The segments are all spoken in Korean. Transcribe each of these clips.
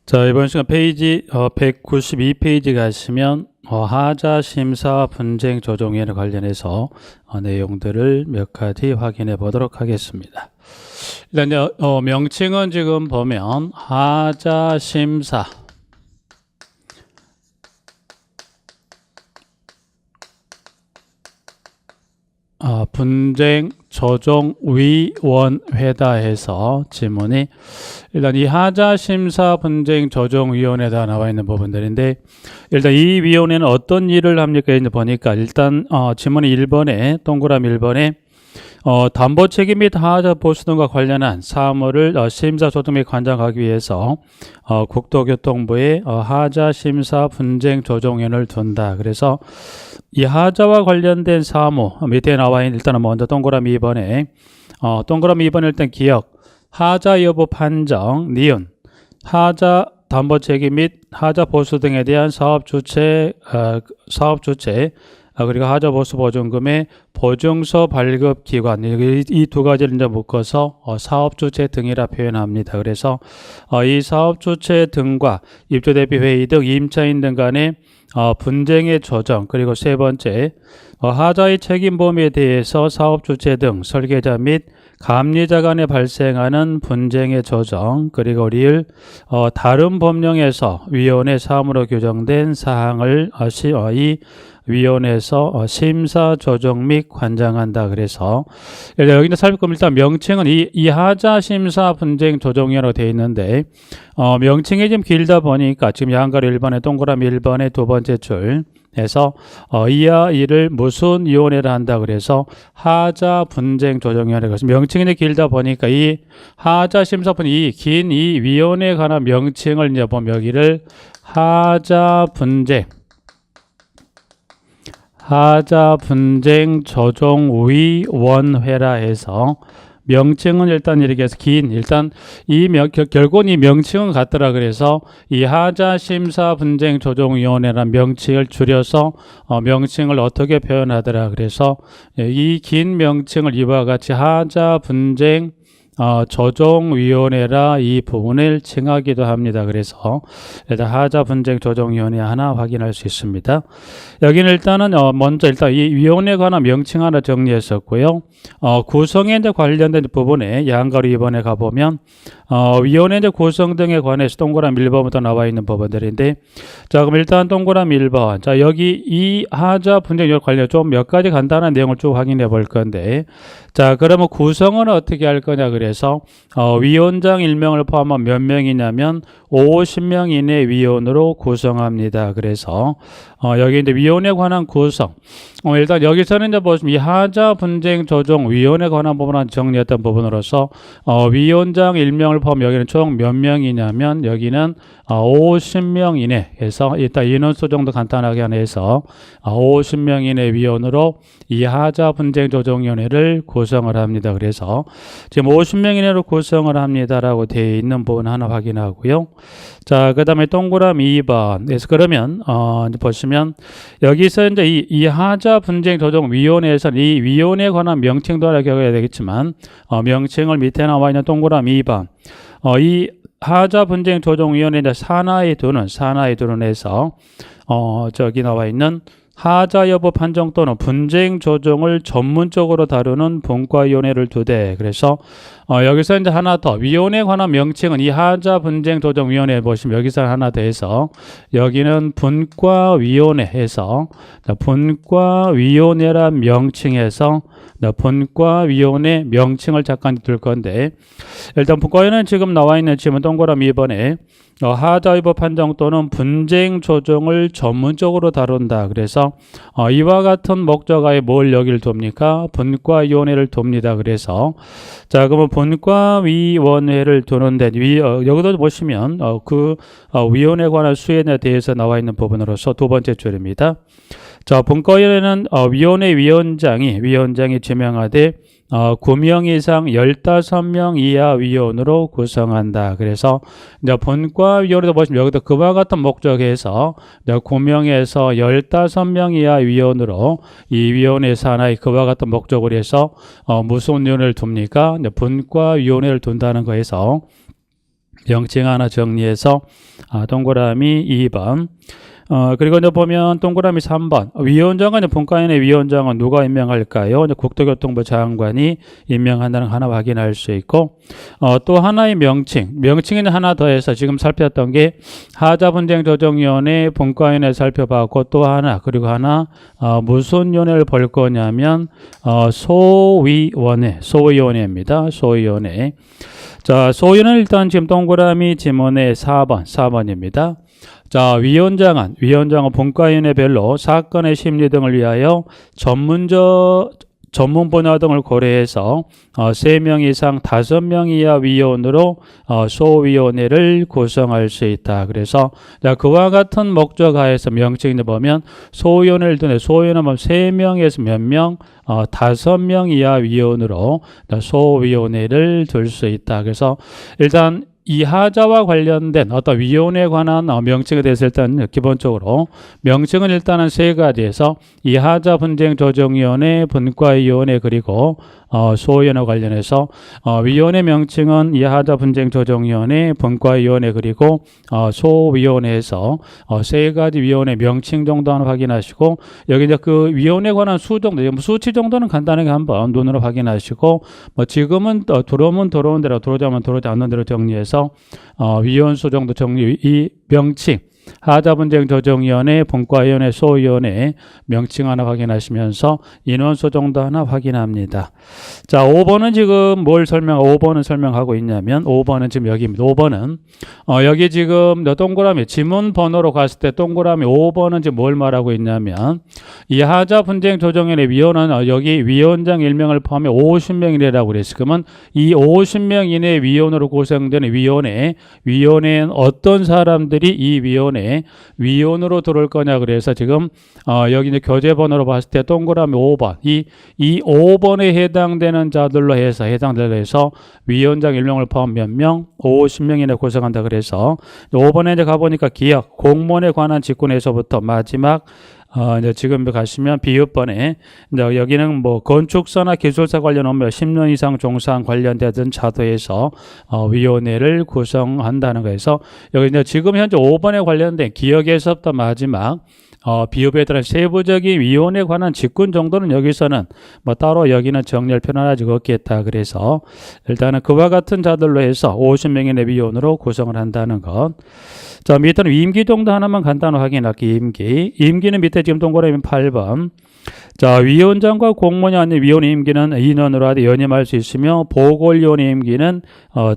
자, 이번 시간 페이지 192페이지 가시면 하자 심사 분쟁 조정위원회 관련해서 내용들을 몇 가지 확인해 보도록 하겠습니다. 일단 명칭은 지금 보면 하자 심사 분쟁 조정위원회다 해서 지문이 일단 이 하자 심사 분쟁 조정위원회다 나와 있는 부분들인데, 일단 이 위원회는 어떤 일을 합니까? 이제 보니까 일단 지문이 1번에 동그라미 1번에 담보 책임 및 하자 보수 등과 관련한 사무를 심사 조정 및 관장하기 위해서 국토교통부에 하자 심사 분쟁 조정위원회를 둔다. 그래서 이 하자와 관련된 사무 밑에 나와 있는, 일단은 먼저 동그라미 2번에 동그라미 2번 일단 기억, 하자 여부 판정, 니은, 하자 담보 책임 및 하자 보수 등에 대한 사업 주체 그리고 하자 보수 보증금의 보증서 발급 기관, 이 두 가지를 이제 묶어서 사업 주체 등이라 표현합니다. 그래서 이 사업 주체 등과 입주 대비 회의 등 임차인 등 간의 분쟁의 조정, 그리고 세 번째 하자의 책임 범위에 대해서 사업 주체 등 설계자 및 감리자 간에 발생하는 분쟁의 조정, 그리고 리을 다른 법령에서 위원회 사무로 규정된 사항을 이 위원회에서 심사 조정 및 관장한다. 그래서 여기는 살펴보면 일단 명칭은 이 하자 심사 분쟁 조정위원회로 되어 있는데, 명칭이 좀 길다 보니까 지금 양가로 1번에 동그라미 1번에 두 번째 줄에서 이와 이를 무슨 위원회를 한다. 그래서 하자 분쟁 조정위원회. 그래서 명칭이 길다 보니까 이 하자 심사 분쟁 이 긴 이 위원회에 관한 명칭을 이제 보면 여기를 하자 분쟁 조정위원회라 해서 명칭은 일단 이렇게 해서 일단 결국은 이 명칭은 같더라. 그래서 이 하자 심사 분쟁 조정위원회라는 명칭을 줄여서 명칭을 어떻게 표현하더라. 그래서 이 긴 명칭을 이와 같이 하자 분쟁 조정위원회라 이 부분을 칭하기도 합니다. 그래서 일단 하자 분쟁 조정위원회 하나 확인할 수 있습니다. 여기는 일단은 먼저 일단 이 위원회에 관한 명칭 하나 정리했었고요. 구성에 이제 관련된 부분에 양가로 2번에 가보면 위원회 이제 구성 등에 관해서 동그라미 1번부터 나와 있는 부분들인데, 자, 그럼 일단 동그라미 1번. 자, 여기 이 하자 분쟁 관련 좀 몇 가지 간단한 내용을 쭉 확인해 볼 건데, 자, 그러면 구성은 어떻게 할 거냐. 그래서 위원장 1명을 포함한 몇 명이냐면 50명 이내 위원으로 구성합니다. 그래서 여기 이제 위원회에 관한 구성. 일단 여기서는 이제 보시면 이 하자 분쟁 조정 위원회에 관한 부분을 정리했던 부분으로서 위원장 1명을 포함 여기는 총 몇 명이냐면 여기는 50명 이내 해서 일단 인원수 정도 간단하게 해서 50명 이내 위원으로 이 하자 분쟁 조정위원회를 구성을 합니다. 그래서 지금 50명 이내로 구성을 합니다라고 되어 있는 부분 하나 확인하고요. 자, 그 다음에 동그라미 2번. 그래서 그러면 이제 보시면 여기서 이제 이 하자 분쟁 조정 위원회에서는 이 위원회에 관한 명칭도 하나 기억해야 되겠지만 명칭을 밑에 나와 있는 동그라미 2번. 이 하자 분쟁 조정 위원회에 산하에 두는 해서 저기 나와 있는 하자 여부 판정 또는 분쟁 조정을 전문적으로 다루는 분과위원회를 두되, 그래서 여기서 이제 하나 더 위원회에 관한 명칭은 이 하자 분쟁 조정 위원회 보시면 여기서 하나 더 해서 여기는 분과위원회 해서 분과위원회란 명칭에서 분과위원회 명칭을 잠깐 둘 건데, 일단 분과위원회는 지금 나와 있는 지문 동그라미 2번에 하자 여부 판정 또는 분쟁 조정을 전문적으로 다룬다. 그래서 이와 같은 목적하에 뭘 여기를 둡니까? 분과위원회를 둡니다. 그래서 자, 그러면 분과위원회를 두는데 여기도 보시면 그 위원회에 관한 수행에 대해서 나와 있는 부분으로서 두 번째 줄입니다. 자, 분과위원회는 위원회 위원장이 지명하되 9명 이상 15명 이하 위원으로 구성한다. 그래서 이제 분과위원회도 보시면 여기도 그와 같은 목적에서 9명에서 15명 이하 위원으로 이 위원회 산하의 그와 같은 목적으로 해서 무슨 위원회를 둡니까? 분과위원회를 둔다는 거에서 명칭 하나 정리해서 동그라미 2번. 그리고 이제 보면 동그라미 3번. 위원장은 이제 분과위원회 위원장은 누가 임명할까요? 이제 국토교통부 장관이 임명한다는 거 하나 확인할 수 있고, 또 하나의 명칭에는 하나 더해서 지금 살폈던 게 하자분쟁조정위원회 분과위원회 살펴봤고, 또 하나, 그리고 하나, 무슨 위원회를 볼 거냐면, 소위원회입니다. 소위원회. 자, 소위원회는 일단 지금 동그라미 지문의 4번입니다. 자, 위원장은 분과위원회별로 사건의 심리 등을 위하여 전문 분야 등을 고려해서 3명 이상 5명 이하 위원으로 소위원회를 구성할 수 있다. 그래서 그와 같은 목적 하에서 명칭에 보면 소위원회를 두네. 소위원회는 3명에서 몇 명? 5명 이하 위원으로 소위원회를 둘 수 있다. 그래서 일단 이 하자와 관련된 어떤 위원회에 관한 명칭에 대해서 일단 기본적으로 명칭은 일단은 3가지에서 이 하자 분쟁 조정위원회, 분과위원회 그리고 소위원회 관련해서 위원회 명칭은 이 하자 분쟁 조정위원회, 분과위원회 그리고 소위원회에서 3가지 위원회 명칭 정도 하나 확인하시고 여기 이제 그 위원회에 관한 수 정도, 수치 정도는 간단하게 한번 눈으로 확인하시고 지금은 들어오면 들어온 대로 들어오지 않는 대로 정리해서 위원수 정도 정리, 이 명칭 하자분쟁 조정위원회, 분과위원회, 소위원회 명칭 하나 확인하시면서 인원수 정도 하나 확인합니다. 자, 5번은 지금 5번은 설명하고 있냐면 5번은 지금 여기입니다. 5번은 여기 지금 동그라미 지문 번호로 갔을 때 동그라미 5번은 지금 뭘 말하고 있냐면 이 하자분쟁 조정위원회 위원은 여기 위원장 1명을 포함해 50명이라고 그랬어요. 그러면 이 50명 이내 위원으로 구성되는 위원회엔 어떤 사람들이 이 위원으로 들어올 거냐 그래서 지금 여기 이제 교재 번호로 봤을 때 동그라미 5번 이 5번에 해당되는 자들로 해서 위원장 1명을 포함 몇 명? 50명 이내 구성한다 그래서 5번에 이제 가보니까 기역, 공무원에 관한 직군에서부터 마지막 이제 지금 가시면 비읍번에 이제 여기는 뭐 건축사나 기술사 관련 업무 10년 이상 종사한 관련되던 자도에서 위원회를 구성한다는 거에서 여기 이제 지금 현재 5번에 관련된 기역에서부터 마지막 비읍에 따른 세부적인 위원회에 관한 직군 정도는 여기서는 뭐 따로 여기는 정리할 필요는 아직 없겠다. 그래서 일단은 그와 같은 자들로 해서 50명의 위원으로 구성을 한다는 것. 자, 밑에는 임기 정도 하나만 간단히 확인할게요. 임기는 밑에 지금 동그라미 8번. 자, 위원장과 공무원이 아닌 위원의 임기는 2년으로 하되 연임할 수 있으며 보궐위원의 임기는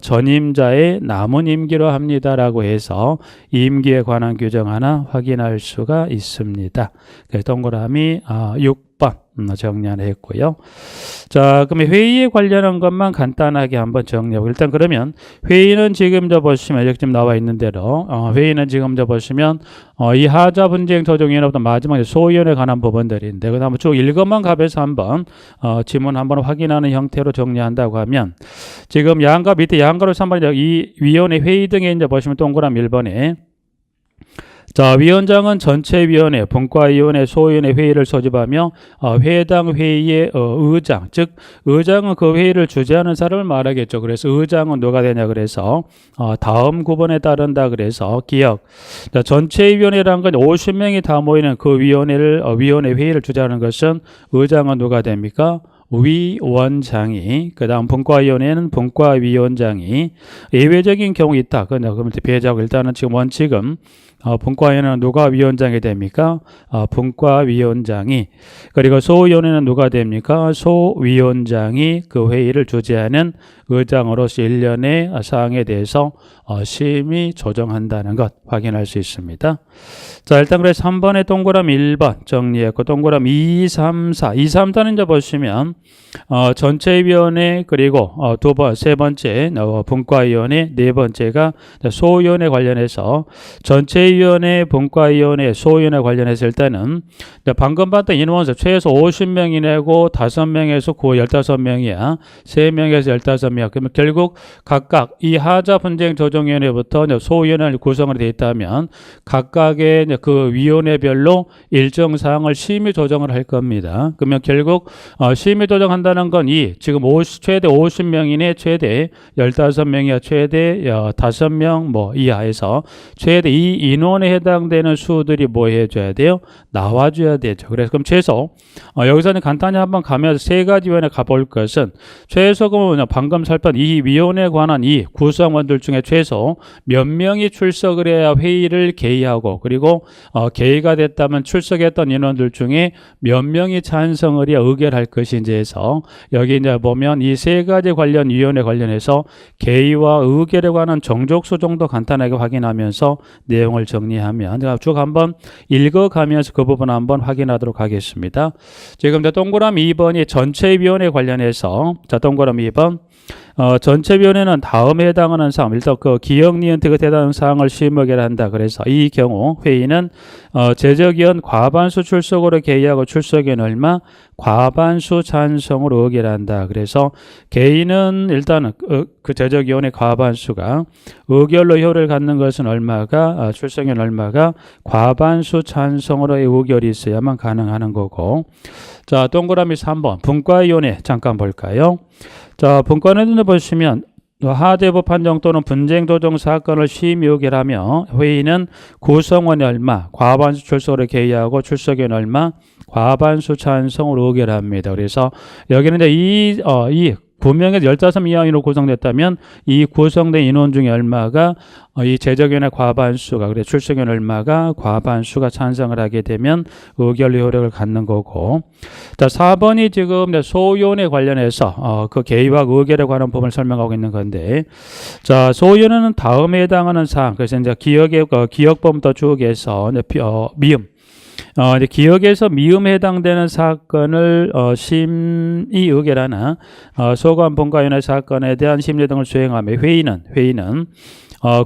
전임자의 남은 임기로 합니다라고 해서 임기에 관한 규정 하나 확인할 수가 있습니다. 그래서 동그라미 6번 정리 하나 했고요. 자, 그러면 회의에 관련한 것만 간단하게 한번 정리하고 일단 그러면 회의는 지금 보시면 여기 지금 나와 있는 대로 회의는 지금 보시면 이 하자 분쟁 조정위원회부터 마지막에 소위원회에 관한 부분들인데 그 다음에 쭉 읽어만 가면서 한번 지문 한번 확인하는 형태로 정리한다고 하면 지금 양가 밑에 양가로 3번 이 위원회 회의 등에 이제 보시면 동그라미 1번에 자, 위원장은 전체위원회, 분과위원회, 소위원회 회의를 소집하며 해당 회의의 의장, 즉 의장은 그 회의를 주재하는 사람을 말하겠죠. 그래서 의장은 누가 되냐 그래서 다음 구번에 따른다 그래서 기억. 자, 전체위원회라는 건 50명이 다 모이는 그 위원회 회의를 주재하는 것은 의장은 누가 됩니까? 위원장이, 그 다음 분과위원회는 분과위원장이, 예외적인 경우 있다. 그러면 배제하고 일단은 지금 원칙은 분과위원회는 누가 위원장이 됩니까? 분과위원장이. 그리고 소위원회는 누가 됩니까? 소위원장이 그 회의를 주재하는 의장으로서 1년의 사항에 대해서 심의 조정한다는 것 확인할 수 있습니다. 자, 일단 그래서 3번에 동그라미 1번 정리했고 동그라미 2, 3, 4. 2, 3, 4는 이제 보시면 전체위원회 그리고 세 번째 분과위원회, 네 번째가 소위원회 관련해서 전체 전체위원회, 분과위원회, 소위원회 관련했을 때는 방금 봤던 인원수 최소 50명 이내고 5명에서 15명이야. 3명에서 15명. 그러면 결국 각각 이 하자 분쟁 조정위원회부터 소위원회 구성이 되어 있다면 각각의 그 위원회별로 일정 사항을 심의 조정을 할 겁니다. 그러면 결국 심의 조정한다는 건 지금 최대 50명 이내 최대 15명이야. 최대 5명 뭐 이하에서 최대 이 인원에 해당되는 수들이 뭐 해줘야 돼요? 나와줘야 되죠. 그래서 그럼 최소 여기서는 간단히 한번 가면서 세 가지 위원회 가볼 것은 최소 그러면 방금 살펴본 이 위원회에 관한 이 구성원들 중에 최소 몇 명이 출석을 해야 회의를 개의하고 그리고 개의가 됐다면 출석했던 인원들 중에 몇 명이 찬성을 해야 의결할 것인지 해서 여기 이제 보면 이 세 가지 관련 위원회 관련해서 개의와 의결에 관한 정족수 정도 간단하게 확인하면서 내용을 정리하면 제가 쭉 한번 읽어가면서 그 부분 한번 확인하도록 하겠습니다. 지금 동그라미 2번이 전체위원회 관련해서 동그라미 2번 전체위원회는 다음에 해당하는 사항, 일단 그 기억, 니은, 티귿에 해당하는 사항을 심의하게 한다. 그래서 이 경우 회의는 제적위원 과반수 출석으로 개의하고 출석위원 얼마? 과반수 찬성으로 의결한다. 그래서 개의는 일단은 그 제적위원회 과반수가 의결로 효를 갖는 것은 얼마가 출석위원 얼마가 과반수 찬성으로의 의결이 있어야만 가능하는 거고. 자, 동그라미 3번 분과위원회 잠깐 볼까요? 자, 분과위원회 보시면 하대부 판정 또는 분쟁 조정 사건을 심의 의결하며 회의는 구성원이 얼마, 과반수 출석으로 개의하고 출석위원 얼마, 과반수 찬성으로 의결합니다. 그래서 여기는 이제 이 9명에서 15명 이하로 구성됐다면 이 구성된 인원 중에 얼마가 이 제적위원회 과반수가 그래 출석위원 얼마가 과반수가 찬성을 하게 되면 의결 효력을 갖는 거고. 자, 4번이 지금 소위원회 관련해서 그 개의와 의결에 관한 부분을 설명하고 있는 건데, 자, 소위원회는 다음에 해당하는 사항, 그래서 이제 기억범부터 쭉 해서 미음. 이제 기억에서 미음에 해당되는 사건을 심의 의결하나 소관 분과위원회 사건에 대한 심리 등을 수행하며 회의는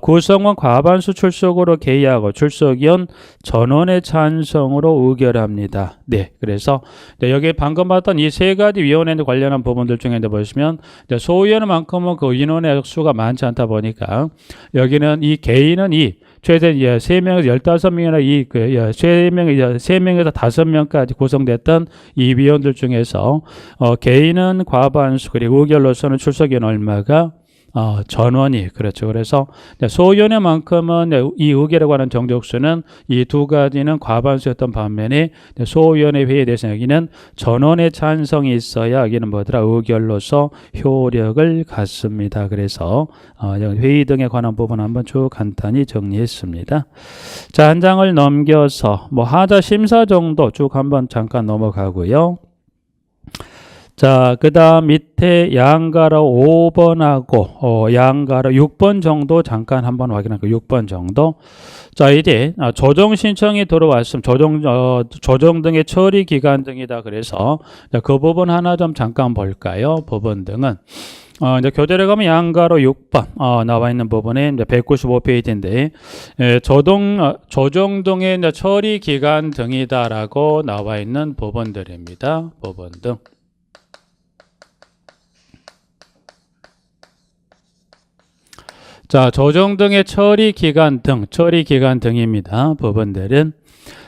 구성원 과반수 출석으로 개의하고 출석위원 전원의 찬성으로 의결합니다. 네, 그래서 여기 방금 봤던 이 세 가지 위원회에 관련한 부분들 중에 보시면 소위원회만큼은 그 인원의 수가 많지 않다 보니까 여기는 이 개의는 최대 3명에서 15명이나 3명에서 5명까지 구성됐던 이 위원들 중에서 개의는 과반수 그리고 의결로서는 출석위원 얼마가 전원이 그렇죠. 그래서 소위원회만큼은 이 의결에 관한 정족수는 이 두 가지는 과반수였던 반면에 소위원회 회의에 대해서 여기는 전원의 찬성이 있어야 여기는 뭐더라 의결로서 효력을 갖습니다. 그래서 회의 등에 관한 부분 한번 쭉 간단히 정리했습니다. 자, 한 장을 넘겨서 하자 심사 정도 쭉 한번 잠깐 넘어가고요. 자, 그 다음 밑에 양가로 5번하고 양가로 6번 정도 잠깐 한번 확인할게요. 6번 정도. 자, 이제 조정 신청이 들어왔으면 조정 등의 처리 기간 등이다. 그래서 그 부분 하나 좀 잠깐 볼까요? 부분 등은 이제 교재를 가면 양가로 6번 나와 있는 부분에 이제 195페이지인데 조정 등의 이제 처리 기간 등이다라고 나와 있는 부분들입니다. 부분 등. 자, 조정 등의 처리 기간 등입니다. 부분들은.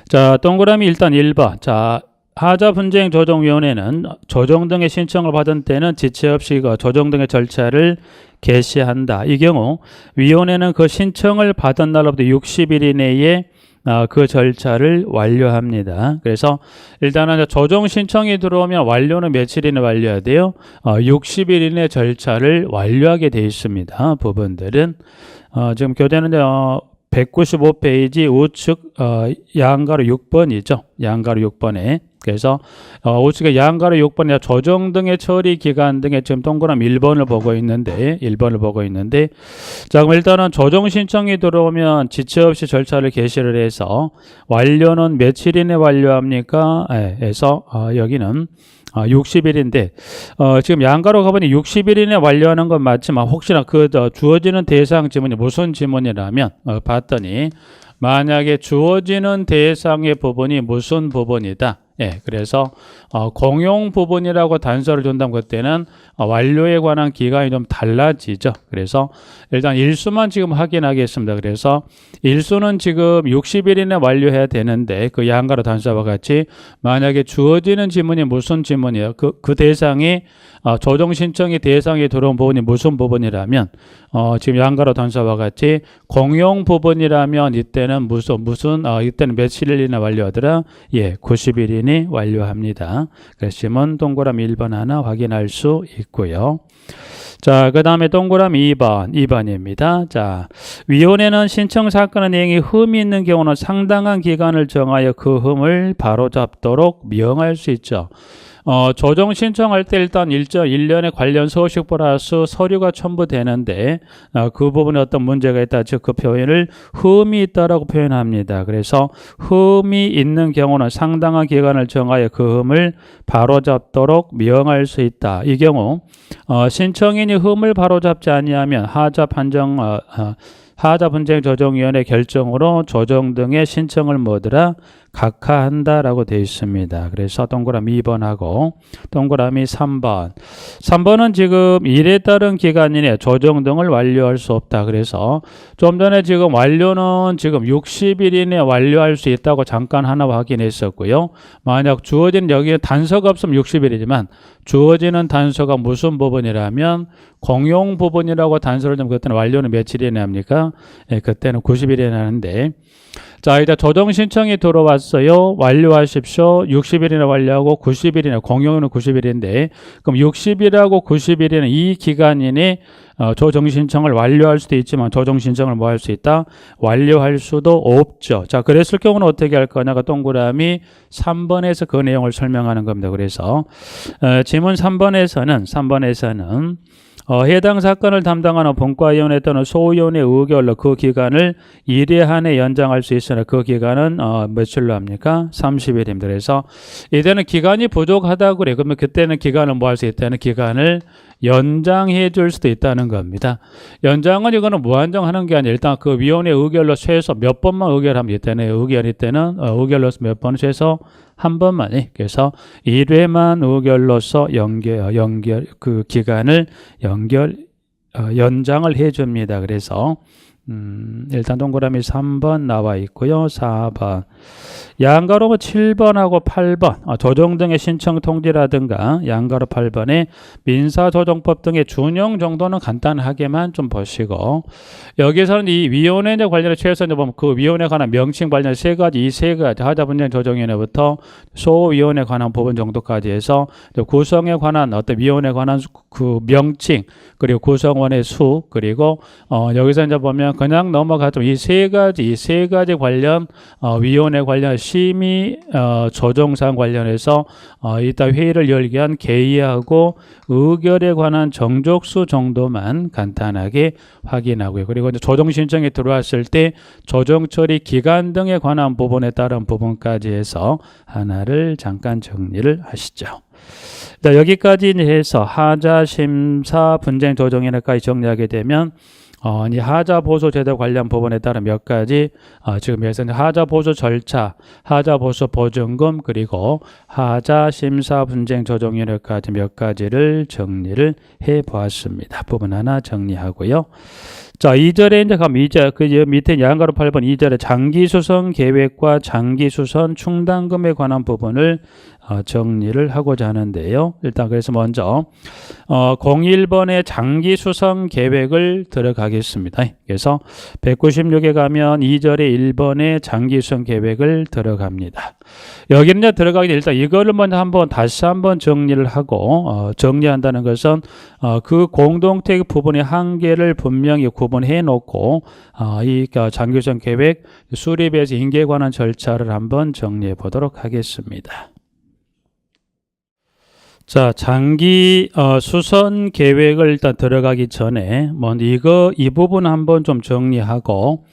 자, 동그라미 일단 1번. 자, 하자 분쟁 조정위원회는 조정 등의 신청을 받은 때는 지체 없이 조정 등의 절차를 개시한다. 이 경우 위원회는 그 신청을 받은 날로부터 60일 이내에 그 절차를 완료합니다. 그래서 일단은 조정 신청이 들어오면 완료는 며칠 이내 완료해야 돼요? 60일 이내 절차를 완료하게 되어 있습니다. 부분들은 지금 교재는 195페이지 우측 양가로 6번이죠. 양가로 6번에. 그래서 우측에 양가로 6번에 조정 등의 처리 기간 등에 지금 동그라미 1번을 보고 있는데 자, 그럼 일단은 조정 신청이 들어오면 지체 없이 절차를 개시를 해서 완료는 며칠 이내 완료합니까? 해서 여기는 60일인데 지금 양가로 가보니 60일 이내 완료하는 건 맞지만 혹시나 그 주어지는 대상 지문이 무슨 지문이라면 봤더니 만약에 주어지는 대상의 부분이 무슨 부분이다. 예, 그래서 공용 부분이라고 단서를 준다면 그때는 완료에 관한 기간이 좀 달라지죠. 그래서 일단 일수만 지금 확인하겠습니다. 그래서 일수는 지금 60일 이내 완료해야 되는데 그 양가로 단서와 같이 만약에 주어지는 지문이 무슨 지문이에요? 그 대상이 조정 신청이 대상에 들어온 부분이 무슨 부분이라면 지금 양가로 단서와 같이 공용 부분이라면 이때는 이때는 며칠 이내 완료하더라? 예, 90일이 완료합니다. 그래서 지문 동그라미 1번 하나 확인할 수 있고요. 자, 그 다음에 동그라미 2번입니다. 자, 위원회는 신청 사건의 내용이 흠이 있는 경우는 상당한 기간을 정하여 그 흠을 바로잡도록 명할 수 있죠. 조정 신청할 때 일단 1년에 관련 소식 플러스 서류가 첨부되는데 그 부분에 어떤 문제가 있다. 즉 그 표현을 흠이 있다라고 표현합니다. 그래서 흠이 있는 경우는 상당한 기간을 정하여 그 흠을 바로잡도록 명할 수 있다. 이 경우 신청인이 흠을 바로잡지 아니하면 하자분쟁조정위원회 결정으로 조정 등의 신청을 뭐더라? 각하한다라고 되어 있습니다. 그래서 동그라미 2번하고 동그라미 3번. 3번은 지금 일에 따른 기간 이내 조정 등을 완료할 수 없다. 그래서 좀 전에 지금 완료는 지금 60일 이내 완료할 수 있다고 잠깐 하나 확인했었고요. 만약 주어진 여기에 단서가 없으면 60일이지만 주어지는 단서가 무슨 부분이라면 공용 부분이라고 단서를 좀 그때는 완료는 며칠이나 합니까? 예, 그때는 90일이나 하는데 자, 이제 조정 신청이 들어왔어요. 완료하십시오. 60일이나 완료하고 90일이나 공용은 90일인데 그럼 60일하고 90일이나 이 기간 이내 조정 신청을 완료할 수도 있지만 조정 신청을 뭐 할 수 있다? 완료할 수도 없죠. 자, 그랬을 경우는 어떻게 할 거냐가 동그라미 3번에서 그 내용을 설명하는 겁니다. 그래서 지문 3번에서는 해당 사건을 담당하는 본과위원회 또는 소위원회 의결로 그 기간을 1회 한해 연장할 수 있으나 그 기간은 며칠로 합니까? 30일입니다. 그래서 이때는 기간이 부족하다고 그래. 그러면 그때는 기간을 뭐 할 수 있다는 기간을 연장해 줄 수도 있다는 겁니다. 연장은 이거는 무한정하는 게 아니라 일단 그 위원회 의결로 최소 몇 번만 의결하면 이때는 의결로서 몇 번 최소 한 번만. 그래서 1회만 의결로서 그 기간을 연장을 해 줍니다. 그래서 일단 동그라미 3번 나와 있고요. 4번. 양가로 7번하고 8번 조정 등의 신청 통지라든가 양가로 8번의 민사조정법 등의 준용 정도는 간단하게만 좀 보시고 여기서는 이 위원회 관련해 최소 보면 그 위원회 관한 명칭 관련 이 세 가지 하자분쟁조정위원회부터 소위원회 관한 부분 정도까지 해서 구성에 관한 어떤 위원회 관한 그 명칭 그리고 구성원의 수 그리고 여기서 이제 보면 그냥 넘어가죠. 이 세 가지 관련 위원회 관련 심의 조정사항 관련해서 이따 회의를 열게 한 개의하고 의결에 관한 정족수 정도만 간단하게 확인하고요. 그리고 이제 조정 신청이 들어왔을 때 조정 처리 기간 등에 관한 부분에 따른 부분까지 해서 하나를 잠깐 정리를 하시죠. 자, 여기까지 해서 하자 심사 분쟁 조정위원회까지 정리하게 되면 이 하자 보수 제도 관련 부분에 따른 몇 가지 지금 여기서 하자 보수 절차, 하자 보수 보증금 그리고 하자 심사 분쟁 조정위원회까지 몇 가지를 정리를 해 보았습니다. 부분 하나 정리하고요. 자, 2절에 이제 가면 그 밑에 양가로 8번 2절에 장기 수선 계획과 장기 수선 충당금에 관한 부분을 정리를 하고자 하는데요. 일단 그래서 먼저 01번의 장기 수선 계획을 들어가겠습니다. 그래서 196에 가면 2절에 1번의 장기 수선 계획을 들어갑니다. 여기는 이제 들어가기 전에 일단 이거를 먼저 다시 한번 정리를 하고 정리한다는 것은 그 공동체 부분의 한계를 분명히 구분해 놓고 이 장기 수선 계획 수립에서 인계에 관한 절차를 한번 정리해 보도록 하겠습니다. 자, 장기 수선 계획을 일단 들어가기 전에 먼저 이 부분 한번 좀 정리하고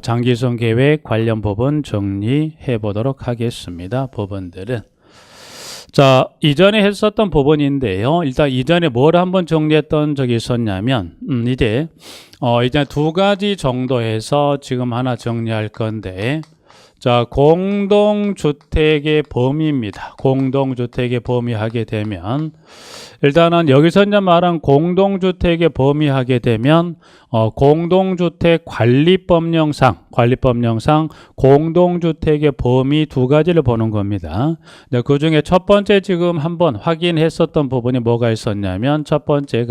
장기 수선 계획 관련 부분 정리해 보도록 하겠습니다. 부분들은 자, 이전에 했었던 부분인데요. 일단 이전에 뭘 한번 정리했던 적이 있었냐면, 이제 두 가지 정도 해서 지금 하나 정리할 건데, 자, 공동주택의 범위입니다. 공동주택의 범위 하게 되면, 일단은 여기서 이제 말한 공동주택의 범위 하게 되면, 공동주택 관리법령상 공동주택의 범위 두 가지를 보는 겁니다. 그 중에 첫 번째 지금 한번 확인했었던 부분이 뭐가 있었냐면, 첫 번째가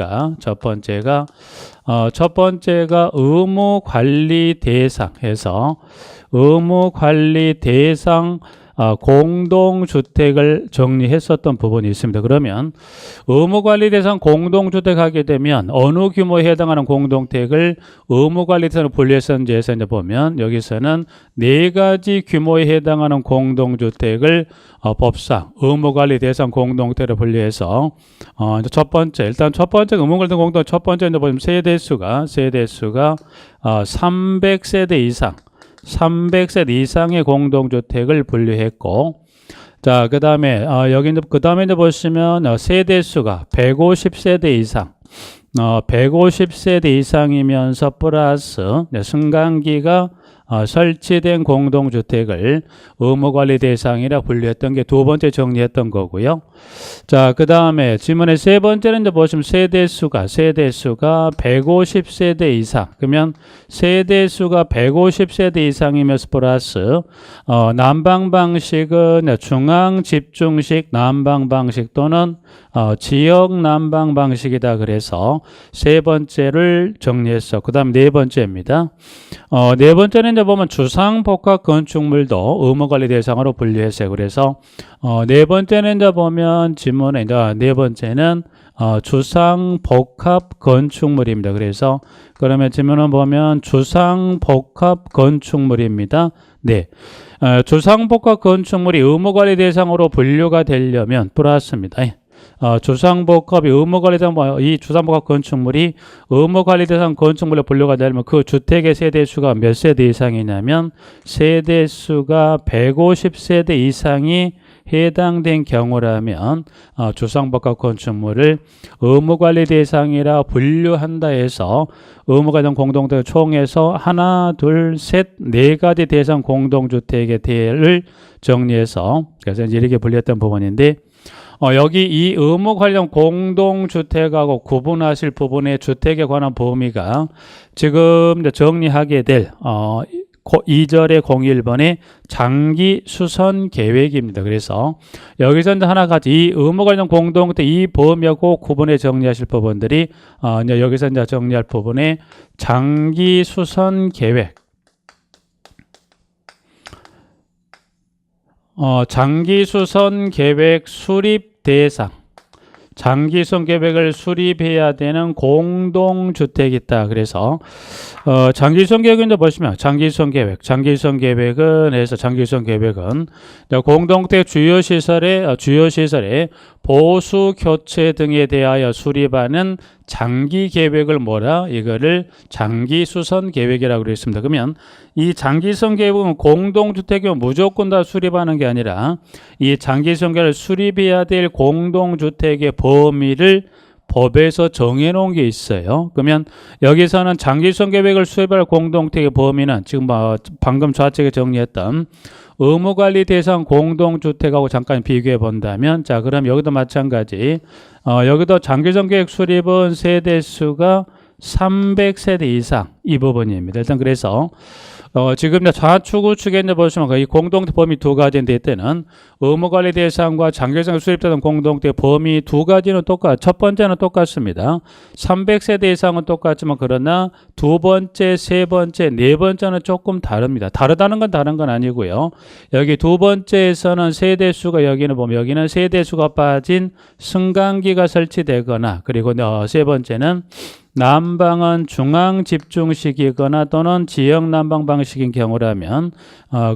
의무 관리 대상 해서 의무 관리 대상 공동주택을 정리했었던 부분이 있습니다. 그러면 의무관리 대상 공동주택 하게 되면 어느 규모에 해당하는 공동주택을 의무관리 대상으로 분류했었는지 이제 보면 여기서는 네 가지 규모에 해당하는 공동주택을 법상 의무관리 대상 공동주택으로 분류해서 첫 번째 의무관리 대상 공동주택 첫 번째 보면 세대수가 300세대 이상 300세대 이상의 공동주택을 분류했고, 자, 그 다음에, 그 다음에 이제 보시면, 세대수가 150세대 이상, 150세대 이상이면서 플러스, 승강기가 설치된 공동주택을 의무관리 대상이라 분류했던 게 두 번째 정리했던 거고요. 자, 그 다음에 질문의 세 번째는 이제 보시면 세대수가 150세대 이상. 그러면 세대수가 150세대 이상이면서 플러스, 난방 방식은 중앙 집중식 난방 방식 또는 지역 난방 방식이다. 그래서 세 번째를 정리했어. 그 다음 네 번째입니다. 네 번째는 이제 보면 주상복합 건축물도 의무관리 대상으로 분류했어요. 그래서 네 번째는 이제 보면 질문에 이제 네 번째는 주상복합 건축물입니다. 그래서 그러면 질문을 보면 주상복합 건축물입니다. 네. 주상복합 건축물이 의무관리 대상으로 분류가 되려면 플러스입니다. 주상복합이 의무관리 대상, 이 주상복합 건축물이 의무관리 대상 건축물로 분류가 되려면 그 주택의 세대수가 몇 세대 이상이냐면 세대수가 150세대 이상이 해당된 경우라면 주상복합 건축물을 의무관리 대상이라 분류한다 해서 의무관리 공동주택 총에서 하나, 둘, 셋, 네 가지 대상 공동주택의 대를 정리해서 그래서 이렇게 분류했던 부분인데 여기 이 의무 관련 공동주택하고 구분하실 부분의 주택에 관한 범위가 지금 정리하게 될 2절의 01번의 장기 수선 계획입니다. 그래서 여기서 이제 하나같이 이 의무 관련 공동주택 이 범위하고 구분해 정리하실 부분들이 이제 여기서 이제 정리할 부분의 장기 수선 계획. 장기수선 계획 수립 대상. 장기수선 계획을 수립해야 되는 공동주택이 있다. 그래서 장기수선 계획은 이제 보시면 장기수선 계획은 해서 장기수선 계획은 공동주택 주요 시설의 보수 교체 등에 대하여 수립하는 장기 계획을 이거를 장기수선 계획이라고 그랬습니다. 그러면 이 장기수선 계획은 공동주택이 무조건 다 수립하는 게 아니라 이 장기수선 계획을 수립해야 될 공동주택의 범위를 법에서 정해놓은 게 있어요. 그러면 여기서는 장기수선 계획을 수립할 공동주택의 범위는 지금 방금 좌측에 정리했던 의무관리 대상 공동주택하고 잠깐 비교해 본다면 자 그럼 여기도 마찬가지 여기도 장기수선 계획 수립은 세대수가 300세대 이상 이 부분입니다. 일단 그래서 지금 좌측 우측에 보시면 이 공동주택 범위 두 가지인데 이때는 의무관리 대상과 장기수선 수립되는 공동주택 범위 두 가지는 첫 번째는 똑같습니다. 300세대 이상은 똑같지만 그러나 두 번째, 세 번째, 네 번째는 조금 다릅니다. 다르다는 건 다른 건 아니고요. 여기 두 번째에서는 세대수가 여기는 세대수가 빠진 승강기가 설치되거나 그리고 세 번째는 난방은 중앙 집중식이거나 또는 지역 난방 방식인 경우라면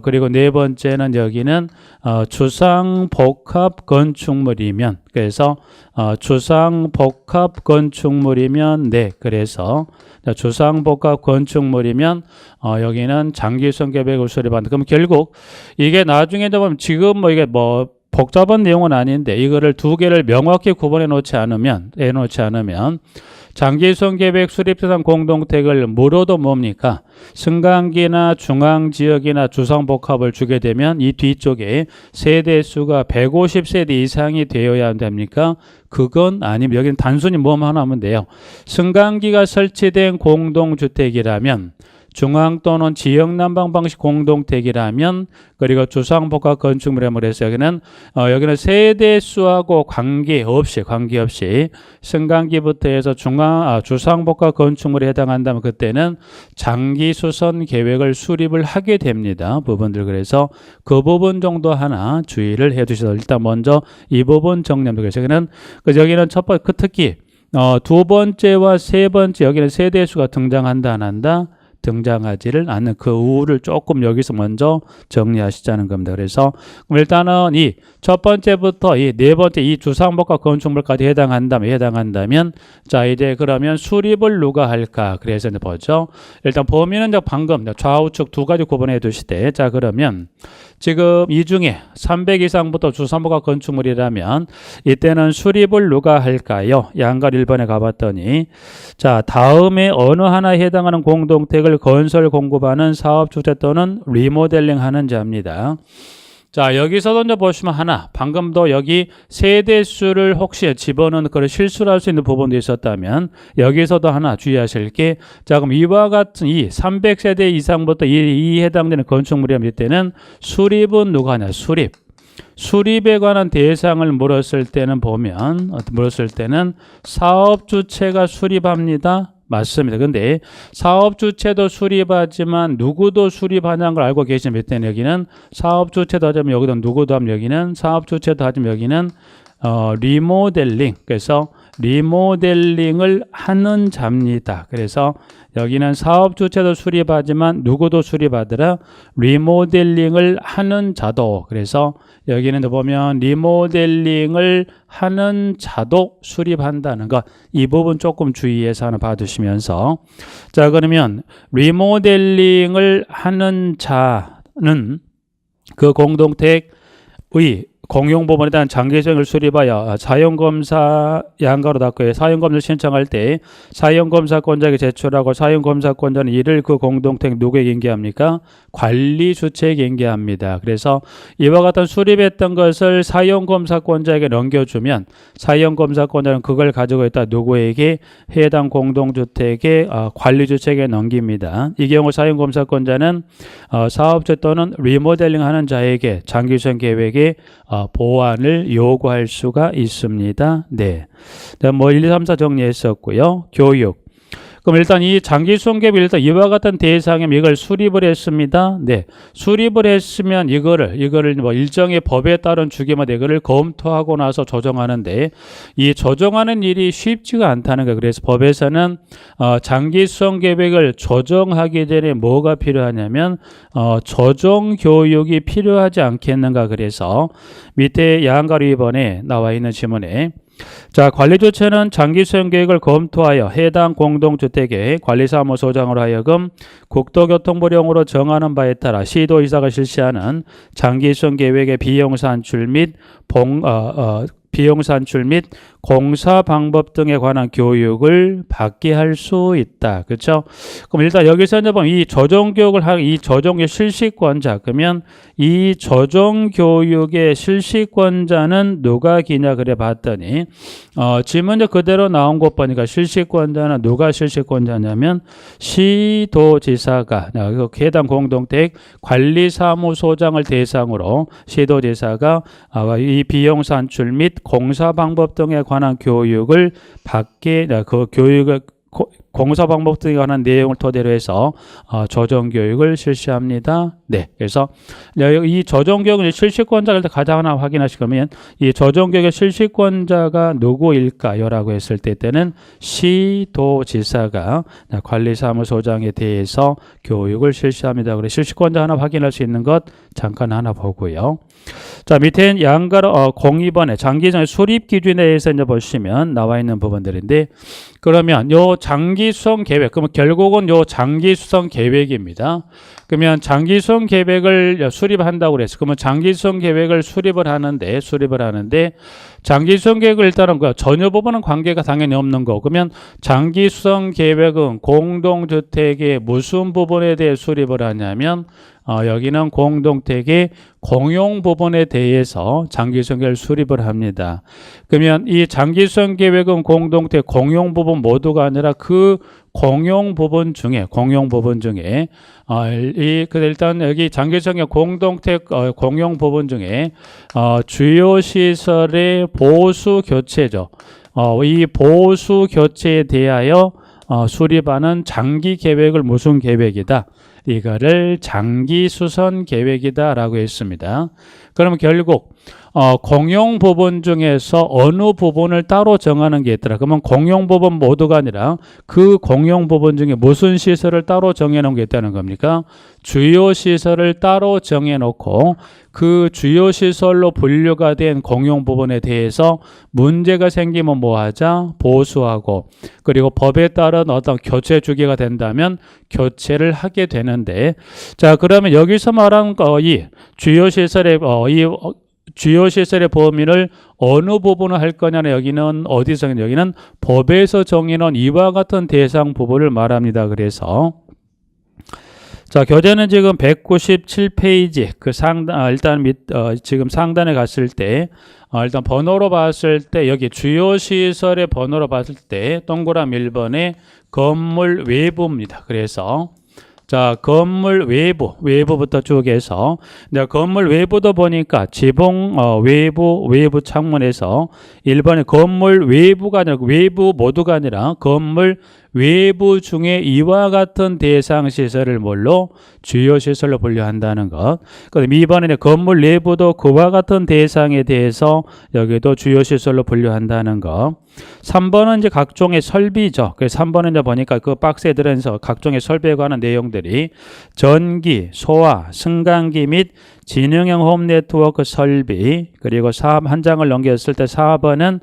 그리고 네 번째는 여기는 주상복합 건축물이면 그래서 주상복합 건축물이면 네 그래서 주상복합 건축물이면 여기는 장기수선 계획을 수립한다. 그럼 결국 이게 나중에 보면 지금 이게 복잡한 내용은 아닌데 이거를 두 개를 명확히 구분해 놓지 않으면 장기수송 계획 수립 대상 공동택을 물어도 뭡니까? 승강기나 중앙지역이나 주상복합을 주게 되면 이 뒤쪽에 세대수가 150세대 이상이 되어야 됩니까? 그건 아니면 여기는 단순히 뭐만 하면 돼요. 승강기가 설치된 공동주택이라면 중앙 또는 지역 난방 방식 공동택이라면 그리고 주상복합 건축물이라고 해서 여기는 세대수하고 관계없이 승강기부터 해서 주상복합 건축물에 해당한다면 그때는 장기수선 계획을 수립을 하게 됩니다. 부분들 그래서 그 부분 정도 하나 주의를 해두셔서 일단 먼저 이 부분 정리하면 되겠습니다. 여기는 첫 번째 특히 두 번째와 세 번째 여기는 세대수가 등장한다 안 한다? 등장하지를 않는 그 우를 조금 여기서 먼저 정리하시자는 겁니다. 그래서 일단은 이 첫 번째부터 이 네 번째 이 주상복합 건축물까지 해당한다면 자 이제 그러면 수립을 누가 할까? 그래서 이제 보죠. 일단 범위는 이제 방금 좌우측 두 가지 구분해 두시되 자 그러면 지금 이 중에 300 이상부터 주상복합 건축물이라면 이때는 수립을 누가 할까요? 양갈 1번에 가봤더니 자 다음에 어느 하나에 해당하는 공동택을 건설 공급하는 사업주체 또는 리모델링하는 자입니다. 자 여기서도 이제 보시면 하나 방금도 여기 세대수를 혹시 집어넣는 그런 실수를 할 수 있는 부분도 있었다면 여기서도 하나 주의하실 게 자 그럼 이와 같은 이 300세대 이상부터 이 해당되는 건축물이라면 이때는 수립은 누가 하냐 수립에 관한 대상을 물었을 때는 사업주체가 수립합니다. 맞습니다. 근데 사업주체도 수립하지만 누구도 수립하냐는 걸 알고 계시면 이때는 여기는 사업주체도 하지만 여기도 누구도 하면 여기는 사업주체도 하지만 여기는 리모델링 그래서 리모델링을 하는 자입니다. 그래서 여기는 사업주체도 수립하지만 누구도 수립하더라 리모델링을 하는 자도 그래서 여기는 보면 리모델링을 하는 자도 수립한다는 것 이 부분 조금 주의해서 하나 봐두시면서 자 그러면 리모델링을 하는 자는 그 공동택의 공용부분에 대한 장기성을 수립하여 사용검사 양가로 닫고 사용검사 신청할 때 사용검사권자에게 제출하고 사용검사권자는 이를 그 공동택 누구에게 인계합니까? 관리주체에게 인계합니다. 그래서 이와 같은 수립했던 것을 사용검사권자에게 넘겨주면 사용검사권자는 그걸 가지고 있다 누구에게? 해당 공동주택의 관리주체에게 넘깁니다. 이 경우 사용검사권자는 사업주 또는 리모델링하는 자에게 장기수선 계획에 보완을 요구할 수가 있습니다. 네. 1, 2, 3, 4 정리했었고요. 교육. 그럼 일단 이 장기수선 계획 일단 이와 같은 대상이면 이걸 수립을 했습니다. 네. 수립을 했으면 이거를 일정의 법에 따른 주기마다 이거를 검토하고 나서 조정하는데 이 조정하는 일이 쉽지가 않다는 거예요. 그래서 법에서는 장기수선 계획을 조정하기 전에 뭐가 필요하냐면 조정 교육이 필요하지 않겠는가. 그래서 밑에 양가로 2번에 나와 있는 지문에 자 관리주체는 장기수선 계획을 검토하여 해당 공동주택의 관리사무소장으로 하여금 국토교통부령으로 정하는 바에 따라 시도의사가 실시하는 장기수선 계획의 비용 산출 및 공사 방법 등에 관한 교육을 받게 할 수 있다. 그렇죠? 그럼 일단 여기서 이제 보면 이 조정 교육을 이 조정의 실시권자 그러면 이 조정 교육의 실시권자는 누가 기냐 그래 봤더니 지문 그대로 나온 것 보니까 실시권자는 누가 실시권자냐면 시도지사가 해당 공동택 관리사무소장을 대상으로 시도지사가 이 비용 산출 및 공사 방법 등에 관한 교육을 받게 그 교육을 공사 방법 등에 관한 내용을 토대로 해서 조정 교육을 실시합니다. 네, 그래서 이 조정 교육은 실시권자를 가장 하나 확인하실 거면 이 조정 교육의 실시권자가 누구일까요라고 했을 때는 시도지사가 관리사무소장에 대해서 교육을 실시합니다. 그래서 실시권자 하나 확인할 수 있는 것 잠깐 하나 보고요. 자 밑에 양가로 02번에 장기수선 수립 기준에 대해서 이제 보시면 나와 있는 부분들인데 그러면 요 장기 장기 수송 계획. 그러면 결국은 요 장기 수송 계획입니다. 그러면 장기 수송 계획을 수립한다고 그랬어요. 그러면 장기 수송 계획을 수립을 하는데 장기 수송 계획을 일단은 전혀 부분은 관계가 당연히 없는 거. 그러면 장기 수송 계획은 공동주택의 무슨 부분에 대해 수립을 하냐면 여기는 공동택의 공용 부분에 대해서 장기수송계획을 수립을 합니다. 그러면 이 장기수송계획은 공동택 공용 부분 모두가 아니라 그 공용 부분 중에 일단 여기 장기수송계획 공동택 공용 부분 중에 주요 시설의 보수 교체죠. 이 보수 교체에 대하여 수립하는 장기 계획을 무슨 계획이다? 이거를 장기 수선 계획이다 라고 했습니다. 그러면 결국 공용 부분 중에서 어느 부분을 따로 정하는 게 있더라. 그러면 공용 부분 모두가 아니라 그 공용 부분 중에 무슨 시설을 따로 정해놓은 게 있다는 겁니까? 주요 시설을 따로 정해놓고 그 주요 시설로 분류가 된 공용 부분에 대해서 문제가 생기면 뭐하자? 보수하고, 그리고 법에 따른 어떤 교체 주기가 된다면 교체를 하게 되는데, 자 그러면 여기서 말한 이 주요 시설의 주요 시설의 범위를 어느 부분을 할 거냐는 여기는 어디서 정해? 여기는 법에서 정해놓은 이와 같은 대상 부분을 말합니다. 그래서 자 교재는 지금 197페이지 그 상단 일단 지금 상단에 갔을 때 일단 번호로 봤을 때 여기 주요 시설의 번호로 봤을 때 동그라미 1번에 건물 외부입니다. 그래서 자 건물 외부부터 쭉 해서 건물 외부도 보니까 지붕 외부 창문에서 1번에 건물 외부가 아니라 외부 모두가 아니라 건물 외부 중에 이와 같은 대상 시설을 뭘로? 주요 시설로 분류한다는 것. 그다음 2번에는 건물 내부도 그와 같은 대상에 대해서 여기도 주요 시설로 분류한다는 것. 3번은 이제 각종의 설비죠. 그래서 3번은 이제 보니까 그 박스에 들어있는 각종의 설비에 관한 내용들이 전기, 소화, 승강기 및 지능형 홈 네트워크 설비, 그리고 한 장을 넘겼을 때 4번은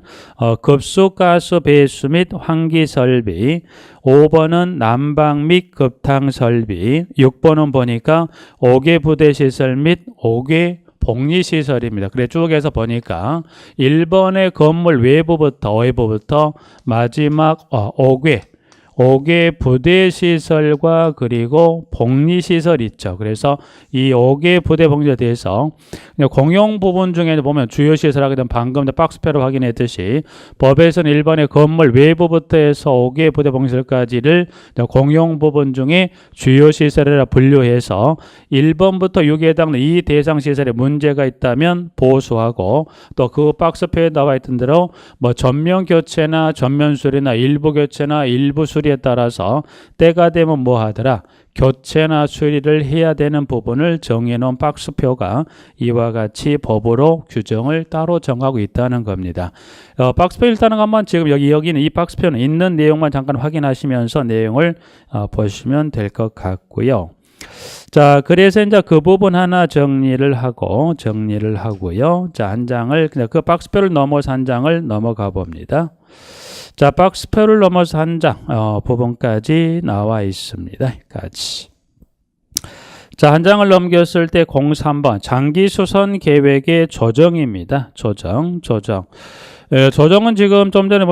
급수가스 배수 및 환기 설비, 5번은 난방 및 급탕 설비, 6번은 보니까 5개 부대 시설 및 5개 복리시설입니다. 그래 쭉 해서 보니까 1번의 건물 외부부터 마지막 5개 부대 시설과 그리고 복리 시설 있죠. 그래서 이 5개 부대 복리에 대해서 공용 부분 중에 보면 주요 시설하게 되면 방금 박스표로 확인했듯이 법에서는 1번의 건물 외부부터 해서 5개 부대 복리시설까지를 공용 부분 중에 주요 시설이라 분류해서 1번부터 6에 해당하는 이 대상 시설에 문제가 있다면 보수하고, 또 그 박스표에 나와 있던 대로 뭐 전면 교체나 전면 수리나 일부 교체나 일부 수리 에 따라서 때가 되면 뭐 하더라? 교체나 수리를 해야 되는 부분을 정해놓은 박스표가 이와 같이 법으로 규정을 따로 정하고 있다는 겁니다. 박스표 일단은 한번 지금 여기는 이 박스표는 있는 내용만 잠깐 확인하시면서 내용을 보시면 될 것 같고요. 자, 그래서 이제 그 부분 하나 정리를 하고요. 자, 한 장을 그냥 그 박스표를 넘어서 한 장을 넘어가 봅니다. 자, 박스표를 넘어서 한 장 부분까지 나와 있습니다. 자, 한 장을 넘겼을 때 03번 장기 수선 계획의 조정입니다. 조정은 지금 좀 전에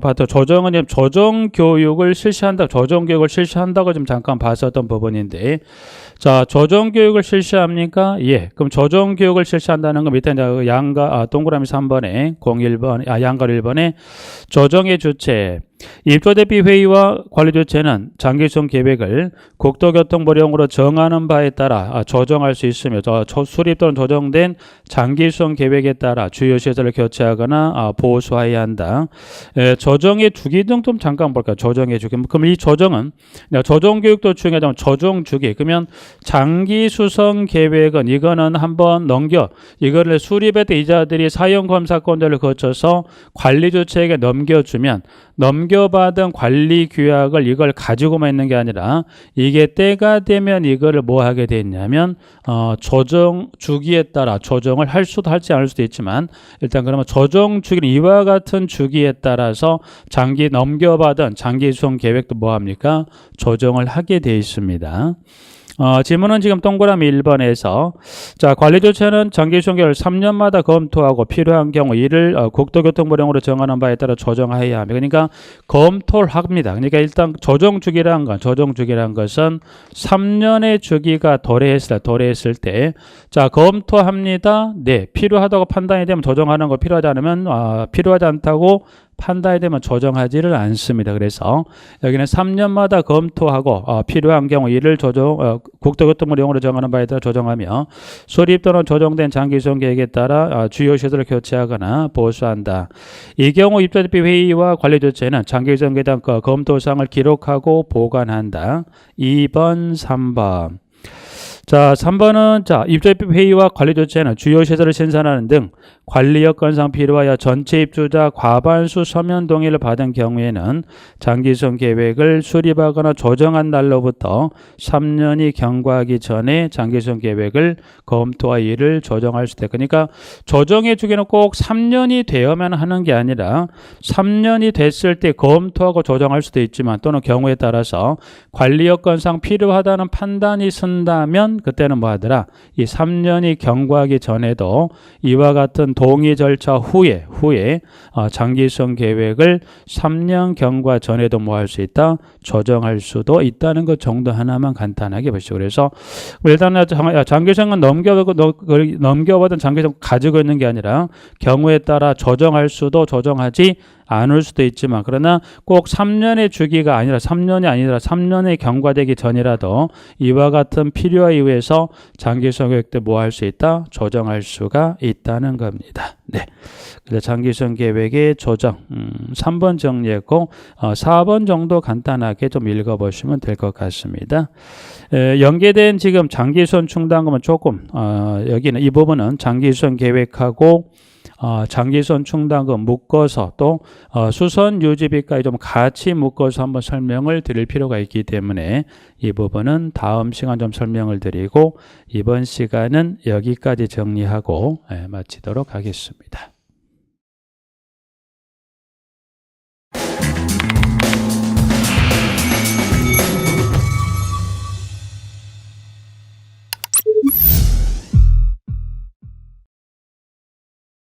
봤던 조정은 지금 조정 교육을 실시한다고 지금 잠깐 봤었던 부분인데, 자, 조정 교육을 실시합니까? 예. 그럼 조정 교육을 실시한다는 건 밑에 이제 동그라미 3번에 01번 양가 1번에 조정의 주체 입조대비 회의와 관리 주체는 장기수송 계획을 국토교통부령으로 정하는 바에 따라 조정할 수 있으며, 수립 또는 조정된 장기수송 계획에 따라 주요 시설을 교체하거나 보수해야 한다. 조정의 주기 등 좀 잠깐 볼까요? 조정의 주기. 그럼 이 조정은 조정 교육도 중요하지만 조정 주기. 그러면 장기수송 계획은 이거는 한번 이거를 수립할 때 이자들이 사용 검사권들을 거쳐서 관리 주체에게 넘겨주면 넘겨받은 관리 규약을 이걸 가지고만 있는 게 아니라 이게 때가 되면 이거를 뭐 하게 돼 있냐면 조정 주기에 따라 조정을 할 수도 할지 않을 수도 있지만 일단 그러면 조정 주기는 이와 같은 주기에 따라서 장기 넘겨받은 장기 수송 계획도 뭐 합니까? 조정을 하게 돼 있습니다. 질문은 지금 동그라미 1번에서 자, 관리 조치는 장기 수송 계획을 3년마다 검토하고 필요한 경우 이를 국토교통부령으로 정하는 바에 따라 조정하여야 합니다. 그러니까 검토를 합니다. 그러니까 일단 조정 주기란 것은 3년의 주기가 도래했을 때 자, 검토합니다. 네, 필요하다고 판단이 되면 조정하는 거, 필요하지 않으면 필요하지 않다고 판단이 되면 조정하지를 않습니다. 그래서 여기는 3년마다 검토하고 필요한 경우 이를 국토교통부령으로 정하는 바에 따라 조정하며 수립 또는 조정된 장기수송 계획에 따라 주요 시설을 교체하거나 보수한다. 이 경우 입주대비 회의와 관리 조치에는 장기수송 계획 검토사항을 기록하고 보관한다. 2번, 3번. 자, 3번은 자, 입주대비 회의와 관리 조치에는 주요 시설을 신설하는 등 관리 여건상 필요하여 전체 입주자 과반수 서면 동의를 받은 경우에는 장기수송 계획을 수립하거나 조정한 날로부터 3년이 경과하기 전에 장기수송 계획을 검토와 이를 조정할 수 있다. 그러니까 조정의 주기는 꼭 3년이 되어야만 하는 게 아니라 3년이 됐을 때 검토하고 조정할 수도 있지만 또는 경우에 따라서 관리 여건상 필요하다는 판단이 선다면 그때는 뭐 하더라? 이 3년이 경과하기 전에도 이와 같은 동의 절차 후에 장기수송 계획을 3년 경과 전에도 뭐 할 수 있다? 조정할 수도 있다는 것 정도 하나만 간단하게 보시죠. 그래서 일단은 장기수송은 넘겨받은 장기수송 가지고 있는 게 아니라 경우에 따라 조정할 수도 조정하지 않을 수도 있지만 그러나 꼭 3년의 주기가 아니라 3년이 아니라 3년의 경과되기 전이라도 이와 같은 필요에 의해서 장기수송 계획 때 뭐 할 수 있다? 조정할 수가 있다는 겁니다. 네. 그래서 장기수송 계획의 조정 3번 정리했고 4번 정도 간단하게 좀 읽어보시면 될 것 같습니다. 연계된 지금 장기수송 충당금은 조금 여기는 이 부분은 장기수송 계획하고 장기수송 충당금 묶어서 또 수선 유지비까지 좀 같이 묶어서 한번 설명을 드릴 필요가 있기 때문에 이 부분은 다음 시간 좀 설명을 드리고 이번 시간은 여기까지 정리하고 마치도록 하겠습니다.